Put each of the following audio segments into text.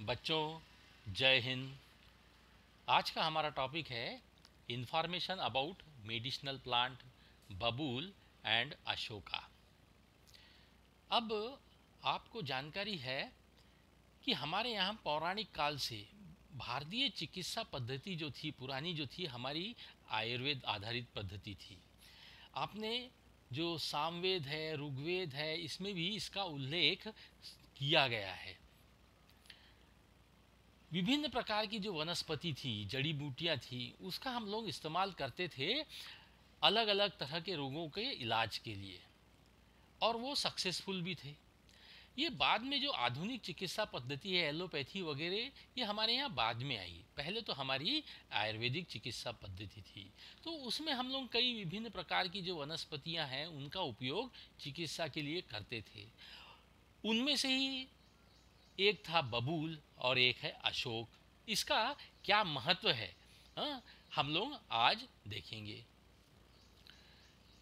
बच्चों, जय हिंद। आज का हमारा टॉपिक है इंफॉर्मेशन अबाउट मेडिसिनल प्लांट बबूल एंड अशोका। अब आपको जानकारी है कि हमारे यहाँ पौराणिक काल से भारतीय चिकित्सा पद्धति जो थी, पुरानी जो थी, हमारी आयुर्वेद आधारित पद्धति थी। आपने जो सामवेद है, ऋग्वेद है, इसमें भी इसका उल्लेख किया गया है। विभिन्न प्रकार की जो वनस्पति थी, जड़ी बूटियाँ थी, उसका हम लोग इस्तेमाल करते थे अलग अलग तरह के रोगों के इलाज के लिए, और वो सक्सेसफुल भी थे। ये बाद में जो आधुनिक चिकित्सा पद्धति है, एलोपैथी वगैरह, ये हमारे यहाँ बाद में आई। पहले तो हमारी आयुर्वेदिक चिकित्सा पद्धति थी, तो उसमें हम लोग कई विभिन्न प्रकार की जो वनस्पतियाँ हैं उनका उपयोग चिकित्सा के लिए करते थे। उनमें से ही एक था बबूल और एक है अशोक। इसका क्या महत्व है, हाँ, हम लोग आज देखेंगे।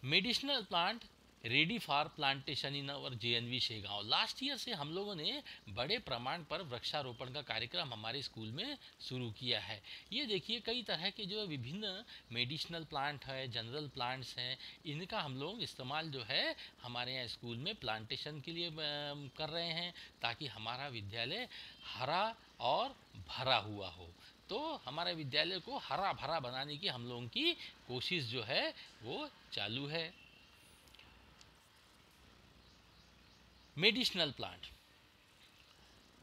Medicinal plant ready for plantation in our JNV Shegaon. Last year से हम लोगों ने बड़े प्रमाण पर वृक्षारोपण का कार्यक्रम हमारे स्कूल में शुरू किया है। ये देखिए, कई तरह के जो विभिन्न मेडिसिनल प्लांट है, जनरल प्लांट्स हैं, इनका हम लोग इस्तेमाल जो है हमारे यहाँ स्कूल में प्लांटेशन के लिए कर रहे हैं, ताकि हमारा विद्यालय हरा और भरा हुआ हो। तो हमारे विद्यालय को हरा भरा बनाने की हम लोगों की कोशिश जो है वो चालू है। Medicinal plant.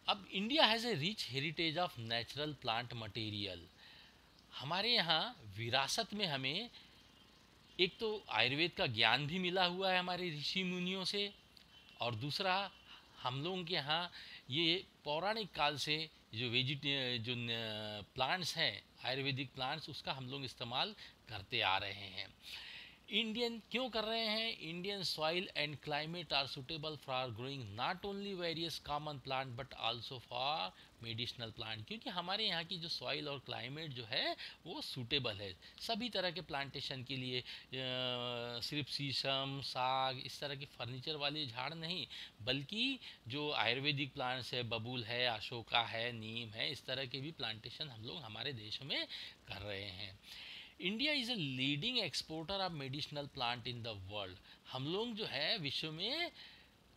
अब India has a rich heritage of natural plant material. हमारे यहाँ विरासत में हमें एक तो आयुर्वेद का ज्ञान भी मिला हुआ है हमारे ऋषि मुनियों से, और दूसरा हम लोगों के यहाँ ये पौराणिक काल से जो जो प्लांट्स हैं, आयुर्वेदिक प्लांट्स, उसका हम लोग इस्तेमाल करते आ रहे हैं। इंडियन क्यों कर रहे हैं? Indian soil and climate are suitable for growing not only various common plant but also for medicinal plant. क्योंकि हमारे यहाँ की जो सॉइल और क्लाइमेट जो है वो सूटेबल है सभी तरह के प्लांटेशन के लिए। सिर्फ शीशम, साग, इस तरह के फर्नीचर वाले झाड़ नहीं, बल्कि जो आयुर्वेदिक प्लांट्स है, बबूल है, अशोका है, नीम है, इस तरह के भी प्लांटेशन हम लोग हमारे देश में कर रहे हैं। India is a leading exporter of medicinal plant in the world. हम लोग जो है विश्व में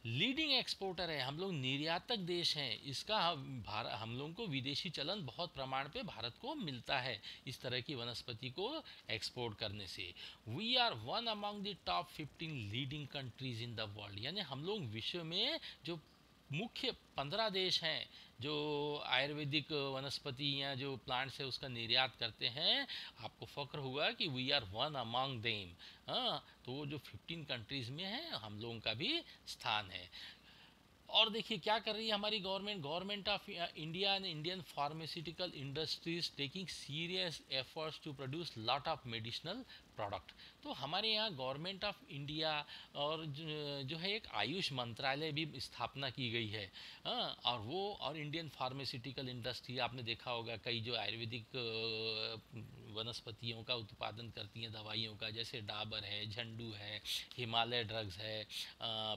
लीडिंग एक्सपोर्टर है, हम लोग निर्यातक देश हैं। इसका हम लोगों को विदेशी चलन बहुत प्रमाण पे भारत को मिलता है इस तरह की वनस्पति को एक्सपोर्ट करने से। We are one among the top 15 leading countries in the world. यानी हम लोग विश्व में जो मुख्य 15 देश हैं जो आयुर्वेदिक वनस्पति या जो प्लांट्स है उसका निर्यात करते हैं, आपको फ़ख्र हुआ कि we are one among them. हाँ, तो वो जो 15 कंट्रीज़ में है हम लोगों का भी स्थान है। और देखिए क्या कर रही है हमारी government. Government of India and Indian pharmaceutical industries taking serious efforts to produce lot of medicinal product. तो हमारे यहाँ गवर्नमेंट ऑफ इंडिया और जो है एक आयुष मंत्रालय भी स्थापना की गई है। हाँ, और वो और इंडियन फार्मास्यूटिकल इंडस्ट्री, आपने देखा होगा कई जो आयुर्वेदिक वनस्पतियों का उत्पादन करती हैं, दवाइयों का, जैसे डाबर है, झंडू है, हिमालय ड्रग्स है,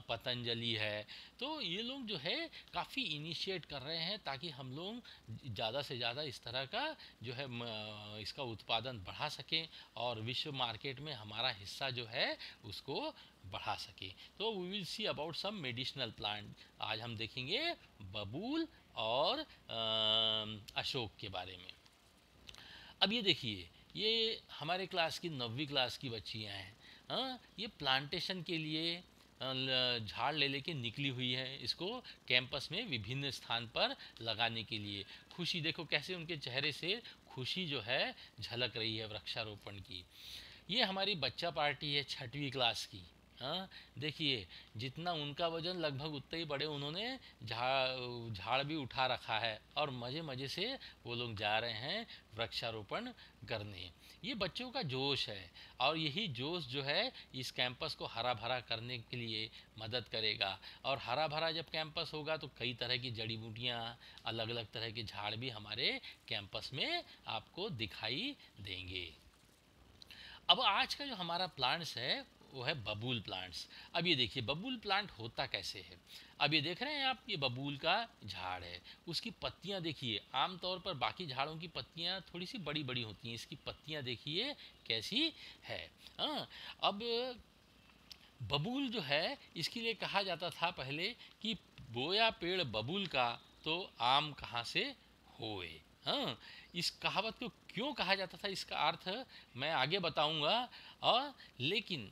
पतंजलि है। तो ये लोग जो है काफ़ी इनिशिएट कर रहे हैं ताकि हम लोग ज़्यादा से ज़्यादा इस तरह का जो है इसका उत्पादन बढ़ा सकें और विश्व मार्केट में हमारा हिस्सा जो है उसको बढ़ा सके। तो we will see about some medicinal plant. आज हम देखेंगे बबूल और अशोक के बारे में। अब ये देखिए, ये हमारे क्लास की 9वीं क्लास की बच्चियाँ हैं। हाँ, ये प्लांटेशन के लिए झाड़ ले लेके निकली हुई है, इसको कैंपस में विभिन्न स्थान पर लगाने के लिए। खुशी देखो कैसे उनके चेहरे से खुशी जो है झलक रही है वृक्षारोपण की। ये हमारी बच्चा पार्टी है 6वीं क्लास की। हाँ, देखिए जितना उनका वजन लगभग उतना ही बड़े उन्होंने झाड़ भी उठा रखा है और मज़े मज़े से वो लोग जा रहे हैं वृक्षारोपण करने। ये बच्चों का जोश है और यही जोश जो है इस कैंपस को हरा भरा करने के लिए मदद करेगा। और हरा भरा जब कैंपस होगा तो कई तरह की जड़ी बूटियाँ, अलग अलग तरह के झाड़ भी हमारे कैंपस में आपको दिखाई देंगे। अब आज का जो हमारा प्लांट्स है वो है बबूल प्लांट्स। अब ये देखिए बबूल प्लांट होता कैसे है। अब ये देख रहे हैं आप, ये बबूल का झाड़ है, उसकी पत्तियां देखिए, आमतौर पर बाकी झाड़ों की पत्तियां थोड़ी सी बड़ी बड़ी होती हैं, इसकी पत्तियां देखिए कैसी है। हाँ, अब बबूल जो है इसके लिए कहा जाता था पहले कि बोया पेड़ बबूल का तो आम कहाँ से होए। हाँ, इस कहावत को क्यों कहा जाता था इसका अर्थ मैं आगे बताऊंगा। और लेकिन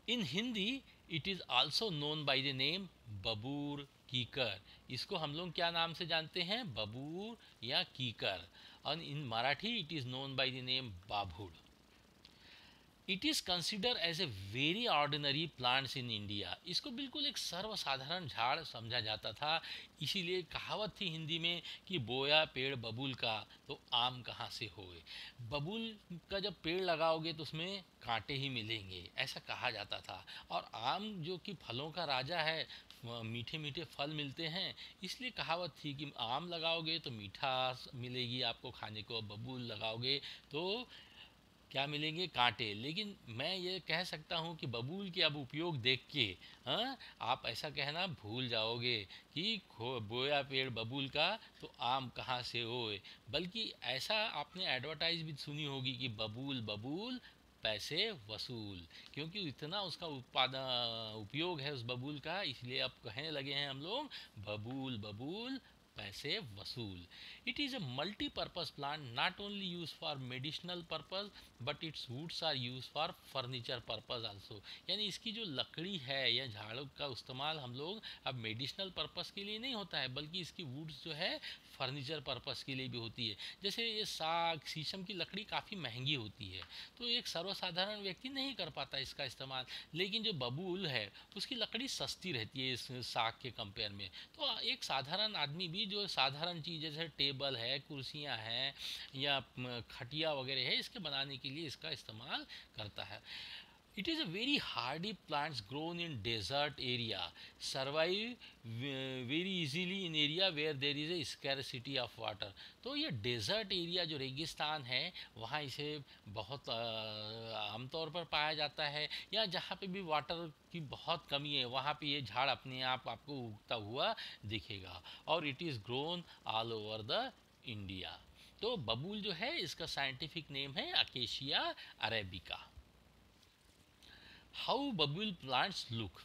in Hindi it is also known by the name babur kikar. इसको हम लोग क्या नाम से जानते हैं, बबूर या कीकर। और in Marathi it is known by the name babhud. It is consider as a very ordinary plants in India. इसको बिल्कुल एक सर्वसाधारण झाड़ समझा जाता था, इसीलिए कहावत थी हिंदी में कि बोया पेड़ बबूल का तो आम कहाँ से होए। बबूल का जब पेड़ लगाओगे तो उसमें कांटे ही मिलेंगे, ऐसा कहा जाता था। और आम जो कि फलों का राजा है, मीठे मीठे फल मिलते हैं, इसलिए कहावत थी कि आम लगाओगे तो मीठा मिलेगी आपको खाने को, बबूल लगाओगे तो क्या मिलेंगे, कांटे। लेकिन मैं ये कह सकता हूँ कि बबूल के अब उपयोग देख के हाँ, आप ऐसा कहना भूल जाओगे कि बोया पेड़ बबूल का तो आम कहाँ से होए। बल्कि ऐसा आपने एडवर्टाइज भी सुनी होगी कि बबूल बबूल पैसे वसूल, क्योंकि इतना उसका उत्पादन उपयोग है उस बबूल का, इसलिए अब कहने लगे हैं हम लोग बबूल बबूल पैसे वसूल। It is a multi-purpose plant not only used for medicinal purpose but its woods are used for furniture purpose also। यानी इसकी जो लकड़ी है या झाड़ों का इस्तेमाल हम लोग अब मेडिसिनल पर्पस के लिए नहीं होता है, बल्कि इसकी वुड्स जो है फर्नीचर पर्पस के लिए भी होती है। जैसे ये साग शीशम की लकड़ी काफ़ी महंगी होती है, तो एक सर्वसाधारण व्यक्ति नहीं कर पाता इसका इस्तेमाल। लेकिन जो बबूल है उसकी लकड़ी सस्ती रहती है इस साग के कंपेयर में, तो एक साधारण आदमी भी जो साधारण चीज़ जैसे टेबल है, कुर्सियां हैं या खटिया वगैरह है, इसके बनाने के लिए इसका इस्तेमाल करता है। It is a very hardy plants grown in desert area, survive very easily in area where there is a scarcity of water। तो ये डेजर्ट एरिया जो रेगिस्तान है वहाँ इसे बहुत आमतौर पर पाया जाता है, या जहाँ पे भी वाटर की बहुत कमी है वहाँ पे ये झाड़ अपने आप आपको उगता हुआ दिखेगा। और it is grown all over the India. तो बबूल जो है इसका साइंटिफिक नेम है Acacia arabica. How babul plants look,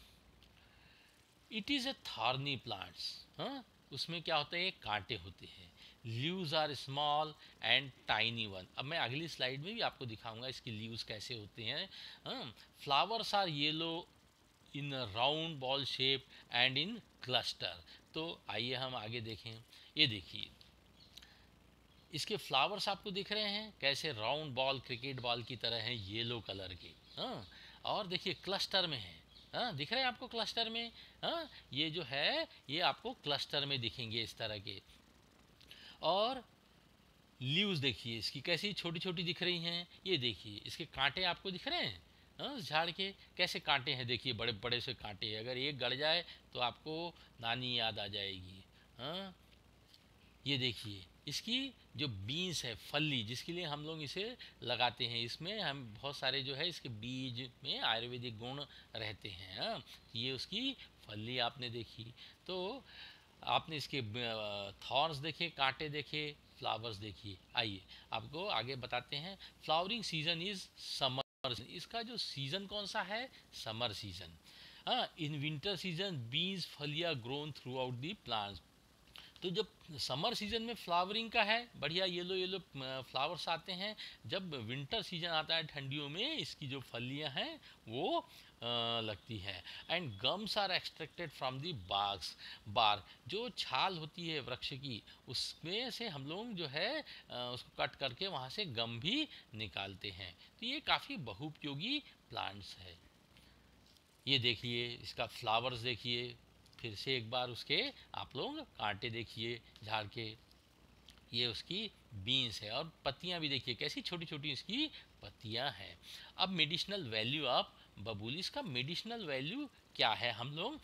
it is a thorny plants. हाँ, उसमें क्या होता है, कांटे होते हैं। Leaves are small and tiny one. अब मैं अगली स्लाइड में भी आपको दिखाऊंगा इसके लीव्स कैसे होते हैं। हाँ, flowers are yellow in round ball shape and in cluster. तो आइए हम आगे देखें। ये देखिए इसके फ्लावर्स आपको दिख रहे हैं कैसे, राउंड बॉल क्रिकेट बॉल की तरह हैं, येलो कलर के। हाँ, और देखिए क्लस्टर में है। हाँ, दिख रहे हैं आपको क्लस्टर में। हाँ, ये जो है ये आपको क्लस्टर में दिखेंगे इस तरह के। और लीव्स देखिए इसकी कैसी छोटी छोटी दिख रही हैं। ये देखिए इसके कांटे आपको दिख रहे हैं। हाँ, झाड़ के कैसे कांटे हैं, देखिए बड़े बड़े से कांटे हैं, अगर एक गड़ जाए तो आपको नानी याद आ जाएगी। हाँ, ये देखिए इसकी जो बीन्स है, फली जिसके लिए हम लोग इसे लगाते हैं, इसमें हम बहुत सारे जो है इसके बीज में आयुर्वेदिक गुण रहते हैं। हाँ, ये उसकी फली आपने देखी। तो आपने इसके थॉर्न्स देखे, कांटे देखे, फ्लावर्स देखिए। आइए आपको आगे बताते हैं। Flowering season is summer. इसका जो सीजन कौन सा है, समर सीजन। हाँ, इन विंटर सीजन बीज फलिया grown through out the plants. तो जब समर सीजन में फ्लावरिंग का है, बढ़िया येलो येलो फ्लावर्स आते हैं। जब विंटर सीजन आता है ठंडियों में, इसकी जो फलियां हैं वो लगती है। And gums are extracted from the barks. बार जो छाल होती है वृक्ष की, उसमें से हम लोग जो है उसको कट करके वहाँ से गम भी निकालते हैं। तो ये काफ़ी बहुपयोगी प्लांट्स है। ये देखिए इसका फ्लावर्स देखिए, फिर से एक बार उसके आप लोग कांटे देखिए झाड़ के। ये उसकी बीन्स है और पत्तियां भी देखिए कैसी छोटी छोटी इसकी पत्तियां हैं। अब मेडिसिनल वैल्यू ऑफ बबूल, इसका मेडिसिनल वैल्यू क्या है हम लोग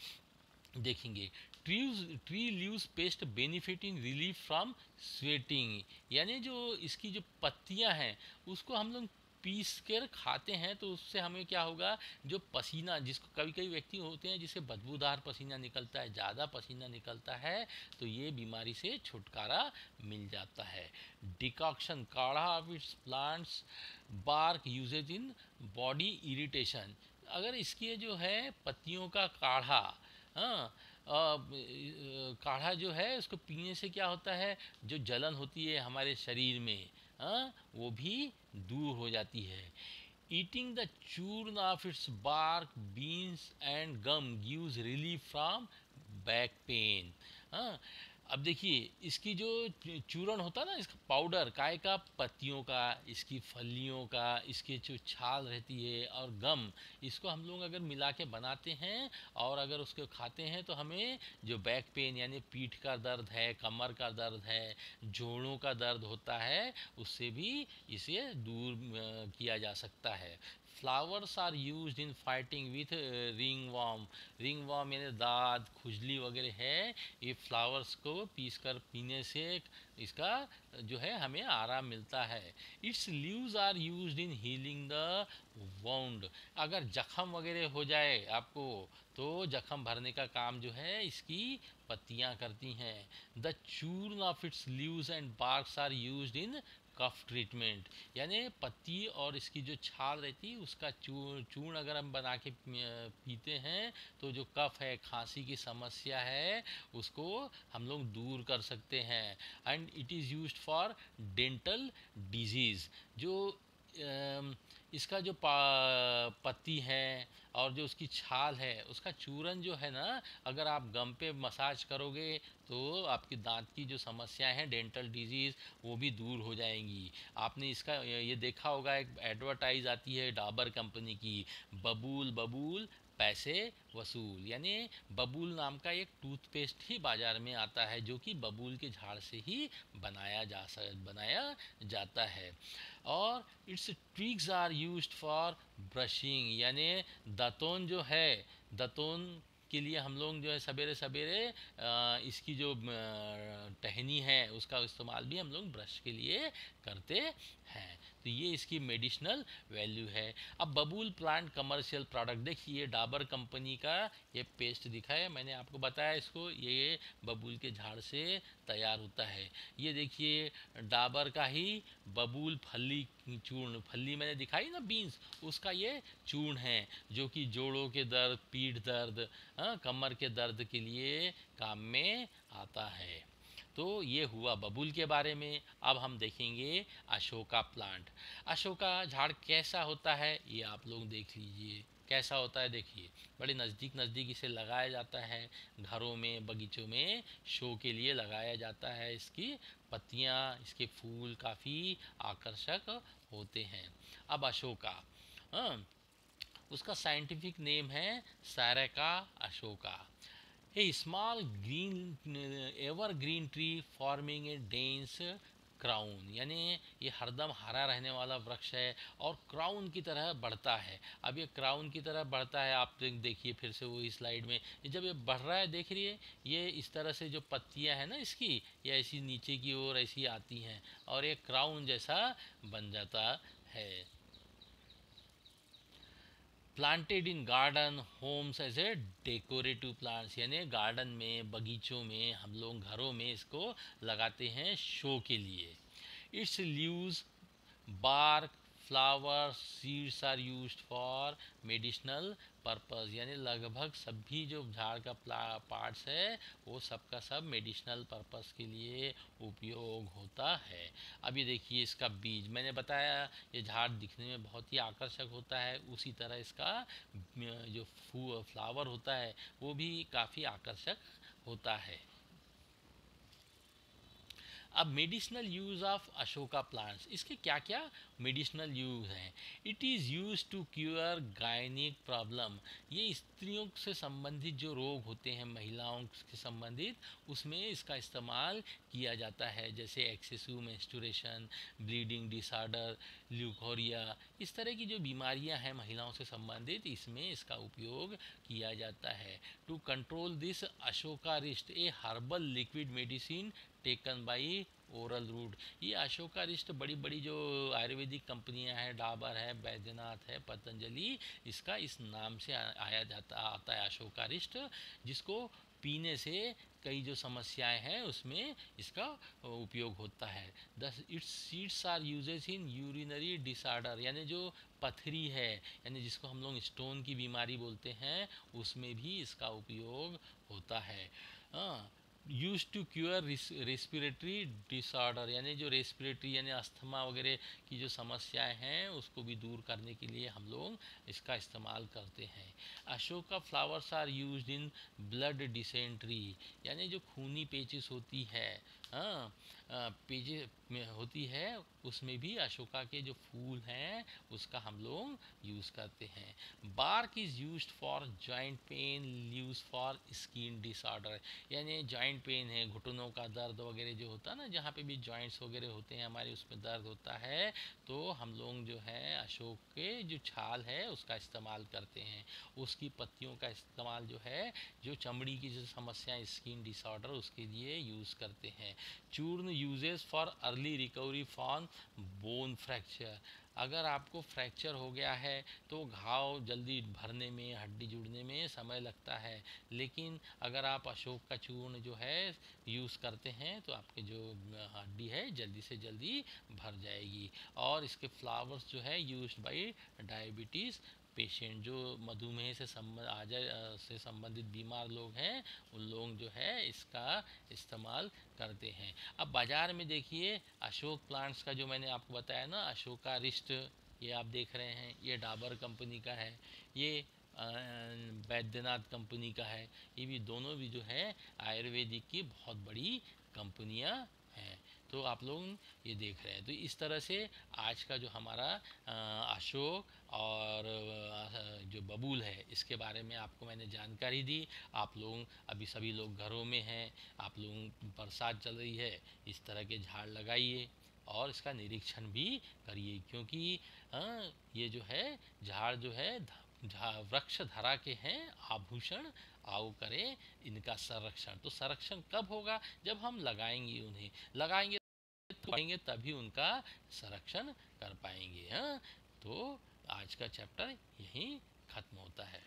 देखेंगे। Tree leaves paste benefit in relief from sweating. यानी जो इसकी जो पत्तियां हैं उसको हम लोग पीस कर खाते हैं तो उससे हमें क्या होगा, जो पसीना, जिसको कभी कभी व्यक्ति होते हैं जिसे बदबूदार पसीना निकलता है, ज़्यादा पसीना निकलता है, तो ये बीमारी से छुटकारा मिल जाता है। Decoction kadha of its plants bark uses in body irritation. अगर इसकी जो है पत्तियों का काढ़ा, हाँ, काढ़ा जो है उसको पीने से क्या होता है, जो जलन होती है हमारे शरीर में, हाँ, वो भी दूर हो जाती है। Eating the churna of its bark beans and gum gives relief from back pain. हाँ, अब देखिए इसकी जो चूर्ण होता है ना, इसका पाउडर काय का, पत्तियों का, इसकी फलियों का, इसकी जो छाल रहती है और गम, इसको हम लोग अगर मिला के बनाते हैं और अगर उसको खाते हैं तो हमें जो बैक पेन यानी पीठ का दर्द है, कमर का दर्द है, जोड़ों का दर्द होता है, उससे भी इसे दूर किया जा सकता है। Flowers are used in fighting with ringworm. Ringworm यानी दाद, खुजली वगैरह है, ये फ्लावर्स को पीस कर पीने से इसका जो है हमें आराम मिलता है। Its leaves are used in healing the wound. अगर जख्म वगैरह हो जाए आपको, तो जख्म भरने का काम जो है इसकी पत्तियां करती हैं। The churna of its leaves and barks are used in cough treatment. यानी पत्ती और इसकी जो छाल रहती है उसका चूर्ण अगर हम बना के पीते हैं तो जो कफ है, खांसी की समस्या है, उसको हम लोग दूर कर सकते हैं। And it is used for dental disease. जो इसका जो पत्ती है और जो उसकी छाल है, उसका चूरन जो है ना, अगर आप गम पे मसाज करोगे तो आपकी दांत की जो समस्याएं हैं, डेंटल डिजीज़, वो भी दूर हो जाएंगी। आपने इसका ये देखा होगा, एक एडवर्टाइज आती है डाबर कंपनी की, बबूल बबूल पैसे वसूल। यानी बबूल नाम का एक टूथपेस्ट ही बाज़ार में आता है जो कि बबूल के झाड़ से ही बनाया जाता है। और its twigs are used for brushing. यानी दातून जो है, दातून के लिए हम लोग जो है सवेरे सवेरे इसकी जो टहनी है उसका इस्तेमाल भी हम लोग ब्रश के लिए करते हैं। तो ये इसकी मेडिसिनल वैल्यू है। अब बबूल प्लांट कमर्शियल प्रोडक्ट देखिए, डाबर कंपनी का ये पेस्ट दिखा है, मैंने आपको बताया इसको, ये बबूल के झाड़ से तैयार होता है। ये देखिए डाबर का ही बबूल फली चूर्ण, फली मैंने दिखाई ना बीन्स, उसका ये चूर्ण है जो कि जोड़ों के दर्द, पीठ दर्द, कमर के दर्द के लिए काम में आता है। तो ये हुआ बबूल के बारे में। अब हम देखेंगे अशोका प्लांट। अशोका झाड़ कैसा होता है ये आप लोग देख लीजिए, कैसा होता है देखिए। बड़े नज़दीक नज़दीक इसे लगाया जाता है, घरों में, बगीचों में शो के लिए लगाया जाता है। इसकी पत्तियाँ, इसके फूल काफ़ी आकर्षक होते हैं। अब अशोका, हाँ, उसका साइंटिफिक नेम है saraca asoca. A small green evergreen tree forming a dense crown. यानी ये हरदम हरा रहने वाला वृक्ष है और क्राउन की तरह बढ़ता है। अब ये क्राउन की तरह बढ़ता है, आप देखिए फिर से वो इस स्लाइड में, जब ये बढ़ रहा है देख रही है, ये इस तरह से जो पत्तियां हैं ना इसकी, ये ऐसी नीचे की ओर ऐसी आती हैं और ये क्राउन जैसा बन जाता है। Planted in garden homes as a decorative plants. यानी गार्डन में, बगीचों में, हम लोग घरों में इसको लगाते हैं शो के लिए। Its leaves, bark, flower, seeds are used for medicinal purpose. यानी लगभग सभी जो झाड़ का पार्ट्स है वो सब का सब मेडिसिनल पर्पस के लिए उपयोग होता है। अब ये देखिए इसका बीज, मैंने बताया ये झाड़ दिखने में बहुत ही आकर्षक होता है, उसी तरह इसका जो फ्लावर होता है वो भी काफ़ी आकर्षक होता है। अब medicinal use of Ashoka plants, इसके क्या क्या मेडिसिनल यूज़ हैं। It is use to cure gynaec problem. ये स्त्रियों से संबंधित जो रोग होते हैं, महिलाओं से संबंधित, उसमें इसका इस्तेमाल किया जाता है, जैसे excessive menstruation, bleeding disorder, leucorrhoea, इस तरह की जो बीमारियां हैं महिलाओं से संबंधित, इसमें इसका उपयोग किया जाता है। To control this Ashokarishta a herbal liquid medicine taken by oral route. ये अशोकारिष्ट बड़ी बड़ी जो आयुर्वेदिक कंपनियां हैं, डाबर है, बैद्यनाथ है, पतंजलि, इसका इस नाम से आया जाता आता है अशोकारिष्ट, जिसको पीने से कई जो समस्याएं हैं उसमें इसका उपयोग होता है। Thus its seeds are uses in urinary disorder, यानी जो पथरी है, यानी जिसको हम लोग स्टोन की बीमारी बोलते हैं, उसमें भी इसका उपयोग होता है। हाँ, use to cure respiratory disorder, यानी जो रेस्पिरेटरी यानी अस्थमा वगैरह की जो समस्याएं हैं उसको भी दूर करने के लिए हम लोग इसका इस्तेमाल करते हैं। अशोक का flowers are used in blood dysentery, यानी जो खूनी पेचिश होती है, हाँ, पेचिश में होती है, उसमें भी अशोका के जो फूल हैं उसका हम लोग यूज़ करते हैं। Bark is used for joint pain, use for skin disorder, यानी जॉइंट पेन है, घुटनों का दर्द वगैरह जो होता है ना, जहाँ पे भी जॉइंट्स वगैरह होते हैं हमारे, उसमें दर्द होता है, तो हम लोग जो है अशोक के जो छाल है उसका इस्तेमाल करते हैं। उसकी पत्तियों का इस्तेमाल जो है जो चमड़ी की जो समस्याएं, स्किन डिसऑर्डर, उसके लिए यूज़ करते हैं। चूर्ण uses for early recovery from bone fracture, अगर आपको फ्रैक्चर हो गया है तो घाव जल्दी भरने में, हड्डी जुड़ने में समय लगता है, लेकिन अगर आप अशोक का चूर्ण जो है यूज़ करते हैं तो आपके जो हड्डी है जल्दी से जल्दी भर जाएगी। और इसके फ्लावर्स जो है यूज्ड बाय डायबिटीज़ पेशेंट, जो मधुमेह से से संबंधित बीमार लोग हैं, उन लोग जो है इसका इस्तेमाल करते हैं। अब बाज़ार में देखिए अशोक प्लांट्स का, जो मैंने आपको बताया ना अशोकारिष्ट, ये आप देख रहे हैं, ये डाबर कंपनी का है, ये बैद्यनाथ कंपनी का है, ये भी दोनों भी जो है आयुर्वेदिक की बहुत बड़ी कंपनियां हैं। तो आप लोग ये देख रहे हैं, तो इस तरह से आज का जो हमारा अशोक और जो बबूल है इसके बारे में आपको मैंने जानकारी दी। आप लोग अभी सभी लोग घरों में हैं, आप लोग बरसात चल रही है, इस तरह के झाड़ लगाइए और इसका निरीक्षण भी करिए, क्योंकि ये जो है झाड़ जो है वृक्ष धरा के हैं आभूषण, आओ करें इनका संरक्षण। तो संरक्षण कब होगा? जब हम लगाएंगे, उन्हें लगाएंगे तो पाएंगे, तभी उनका संरक्षण कर पाएंगे। हाँ, तो आज का चैप्टर यहीं खत्म होता है।